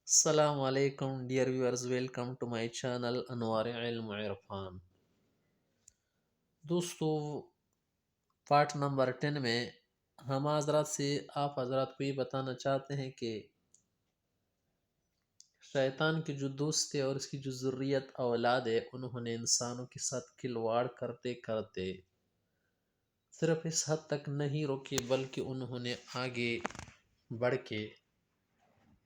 السلام علیکم dear viewers, welcome to my channel Anwar Ilm Irfan. دوستو، پارٹ نمبر 10 میں ہم حضرات سے آپ حضرات کو یہ بتانا چاہتے ہیں کہ شیطان کے جو دوست ہے اور اس کی جو ذریت اولاد ہے، انہوں نے انسانوں کے ساتھ کھلواڑ کرتے کرتے صرف اس حد تک نہیں روکے، بلکہ انہوں نے آگے بڑھ کے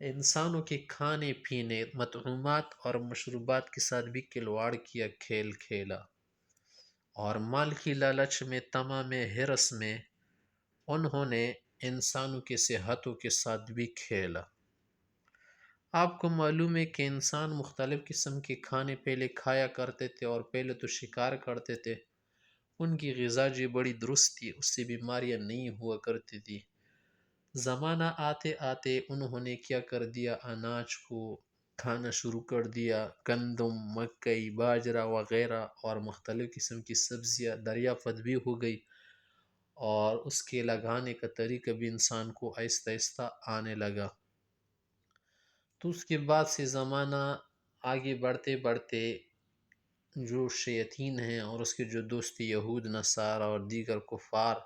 انسانوں کے کھانے پینے، مطعومات اور مشروبات کے ساتھ بھی کھلواڑ کیا، کھیل کھیلا، اور مال کی لالچ میں، تمام ہرس میں انہوں نے انسانوں کی صحتوں کے ساتھ بھی کھیلا۔ آپ کو معلوم ہے کہ انسان مختلف قسم کے کھانے پہلے کھایا کرتے تھے، اور پہلے تو شکار کرتے تھے۔ ان کی غذا جو بڑی درست تھی، اس سے بیماریاں نہیں ہوا کرتی تھی۔ زمانہ آتے آتے انہوں نے کیا کر دیا، اناج کو کھانا شروع کر دیا، گندم، مکئی، باجرہ وغیرہ، اور مختلف قسم کی سبزیاں دریافت بھی ہو گئی، اور اس کے لگانے کا طریقہ بھی انسان کو آہستہ آہستہ آنے لگا۔ تو اس کے بعد سے زمانہ آگے بڑھتے بڑھتے جو شیاطین ہیں اور اس کے جو دوست یہود، نصارہ اور دیگر کفار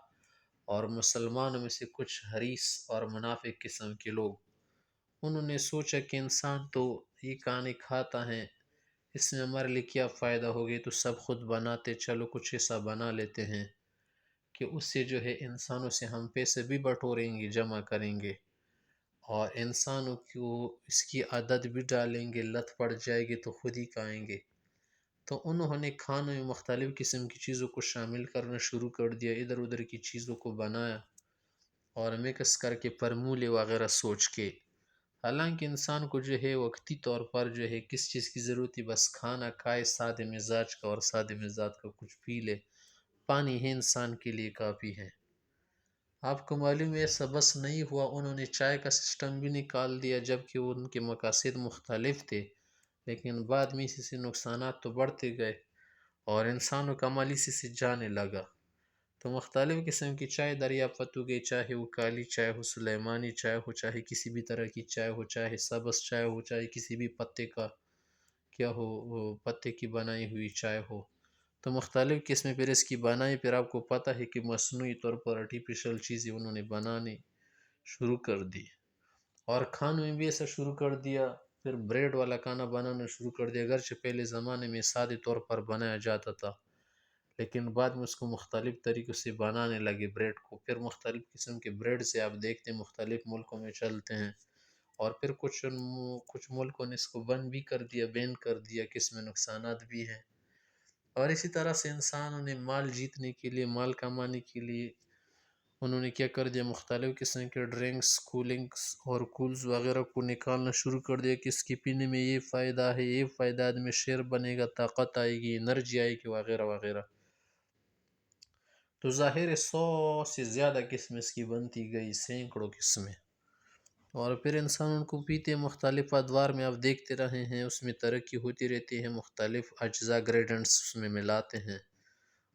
اور مسلمانوں میں سے کچھ حریص اور منافق قسم کے لوگ، انہوں نے سوچا کہ انسان تو یہ کھانے کھاتا ہے، اس میں ہمارے لیے کیا فائدہ ہوگی، تو سب خود بناتے، چلو کچھ ایسا بنا لیتے ہیں کہ اس سے جو ہے انسانوں سے ہم پیسے بھی بٹوریں گے، جمع کریں گے، اور انسانوں کو اس کی عادت بھی ڈالیں گے، لت پڑ جائے گی تو خود ہی کھائیں گے۔ تو انہوں نے کھانوں میں مختلف قسم کی چیزوں کو شامل کرنا شروع کر دیا، ادھر ادھر کی چیزوں کو بنایا اور مکس کر کے فرمولے وغیرہ سوچ کے۔ حالانکہ انسان کو جو ہے وقتی طور پر جو ہے کس چیز کی ضرورت ہے، بس کھانا کھائے، سادے مزاج کا اور سادے مزاج کا کچھ پی لے، پانی ہے انسان کے لیے کافی ہے۔ آپ کو معلوم ہے ایسا بس نہیں ہوا، انہوں نے چائے کا سسٹم بھی نکال دیا، جبکہ ان کے مقاصد مختلف تھے، لیکن بعد میں اسی سے نقصانات تو بڑھتے گئے اور انسانوں کا مال اسی سے جانے لگا۔ تو مختلف قسم کی چائے دریافت ہو گئی، چاہے وہ کالی چائے ہو، سلیمانی چائے ہو، چاہے کسی بھی طرح کی چائے ہو، چاہے سبز چائے ہو، چاہے کسی بھی پتے کا کیا ہو، وہ پتے کی بنائی ہوئی چائے ہو، تو مختلف قسمیں پھر اس کی بنائی، پھر آپ کو پتہ ہے کہ مصنوعی طور پر آرٹیفیشل چیزیں انہوں نے بنانے شروع کر دی، اور کھانوں میں بھی ایسا شروع کر دیا، پھر بریڈ والا کھانا بنانا شروع کر دیا، اگرچہ پہلے زمانے میں سادے طور پر بنایا جاتا تھا، لیکن بعد میں اس کو مختلف طریقوں سے بنانے لگے بریڈ کو، پھر مختلف قسم کے بریڈ سے آپ دیکھتے ہیں مختلف ملکوں میں چلتے ہیں، اور پھر کچھ ملکوں نے اس کو بند بھی کر دیا، بین کر دیا کہ اس میں نقصانات بھی ہیں۔ اور اسی طرح سے انسانوں نے مال جیتنے کے لیے، مال کمانے کے لیے، انہوں نے کیا کر دیا، مختلف قسم کے ڈرنکس، کولنگس اور کولز وغیرہ کو نکالنا شروع کر دیا کہ اس کے پینے میں یہ فائدہ ہے، یہ فائدہ، آدمی شیر بنے گا، طاقت آئے گی، انرجی آئے گی وغیرہ وغیرہ۔ تو ظاہر ہے 100 سے زیادہ قسم اس کی بنتی گئی، سینکڑوں قسمیں، اور پھر انسان ان کو پیتے، مختلف ادوار میں آپ دیکھتے رہے ہیں، اس میں ترقی ہوتی رہتی ہے، مختلف اجزاء گریڈنٹس اس میں ملاتے ہیں،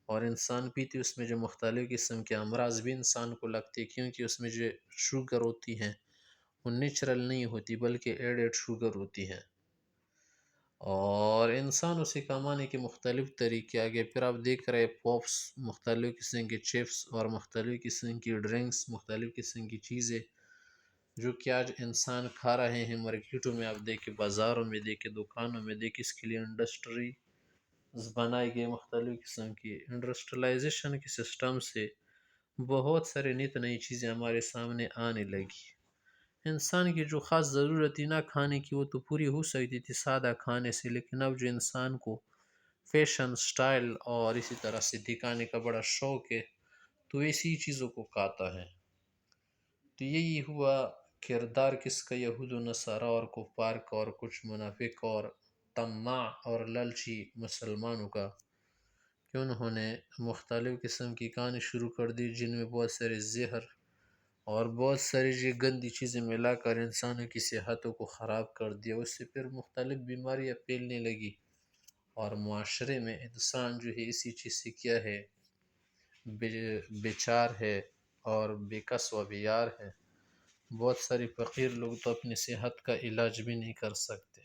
اور انسان پیتے، اس میں جو مختلف قسم کے امراض بھی انسان کو لگتے ہیں، کیونکہ اس میں جو شوگر ہوتی ہیں وہ نیچرل نہیں ہوتی، بلکہ ایڈڈ شوگر ہوتی ہے، اور انسان اسے کمانے کے مختلف طریقے آگے، پھر آپ دیکھ رہے پاپس، مختلف قسم کے چپس اور مختلف قسم کی ڈرنکس، مختلف قسم کی چیزیں جو کہ آج انسان کھا رہے ہیں، مارکیٹوں میں آپ دیکھیں، بازاروں میں دیکھیں، دکانوں میں دیکھیں، اس کے لیے انڈسٹری بنائی گئی، مختلف قسم کی انڈسٹریلائزیشن کے سسٹم سے بہت سارے نت نئی چیزیں ہمارے سامنے آنے لگی۔ انسان کی جو خاص ضرورت تھی نہ کھانے کی، وہ تو پوری ہو سکتی تھی سادہ کھانے سے، لیکن اب جو انسان کو فیشن، سٹائل اور اسی طرح سے دکھانے کا بڑا شوق ہے، تو ایسی چیزوں کو کھاتا ہے۔ تو یہی ہوا کردار کس کا، یہود و نصارہ اور کفار کا، اور کچھ منافق اور طماع اور لالچی مسلمانوں کا، کہ انہوں نے مختلف قسم کی کہانی شروع کر دی، جن میں بہت سارے زہر اور بہت ساری یہ گندی چیزیں ملا کر انسانوں کی صحتوں کو خراب کر دیا، اس سے پھر مختلف بیماریاں پھیلنے لگی، اور معاشرے میں انسان جو ہے اسی چیز سے کیا ہے، بیچار ہے اور بے کس و بیار ہے۔ بہت سارے فقیر لوگ تو اپنی صحت کا علاج بھی نہیں کر سکتے۔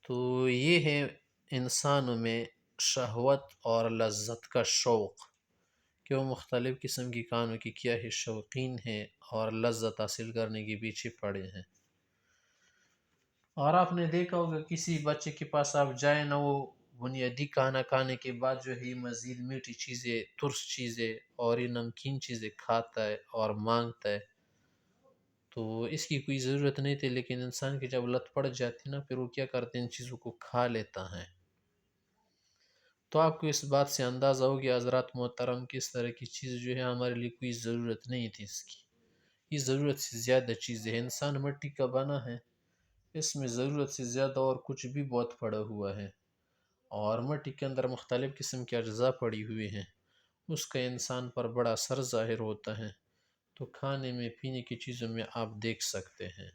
تو یہ ہے انسانوں میں شہوت اور لذت کا شوق، کہ وہ مختلف قسم کی کاموں کی کیا ہی شوقین ہیں اور لذت حاصل کرنے کے پیچھے پڑے ہیں۔ اور آپ نے دیکھا ہوگا کسی بچے کے پاس آپ جائیں نا، وہ بنیادی کھانا کھانے کے بعد جو ہے مزید میٹھی چیزیں، ترش چیزیں اور یہ نمکین چیزیں کھاتا ہے اور مانگتا ہے، تو اس کی کوئی ضرورت نہیں تھی، لیکن انسان کی جب لت پڑ جاتی نا، پھر وہ کیا کرتے ہیں، ان چیزوں کو کھا لیتا ہے۔ تو آپ کو اس بات سے اندازہ ہو گیا حضرات محترم کہ اس طرح کی چیز جو ہے ہمارے لیے کوئی ضرورت نہیں تھی اس کی، یہ ضرورت سے زیادہ چیزیں ہیں۔ انسان مٹی کا بنا ہے، اس میں ضرورت سے زیادہ اور کچھ بھی بہت پڑا ہوا ہے، اور مٹی کے اندر مختلف قسم کے اجزاء پڑی ہوئی ہیں، اس کا انسان پر بڑا اثر ظاہر ہوتا ہے۔ تو کھانے میں، پینے کی چیزوں میں آپ دیکھ سکتے ہیں۔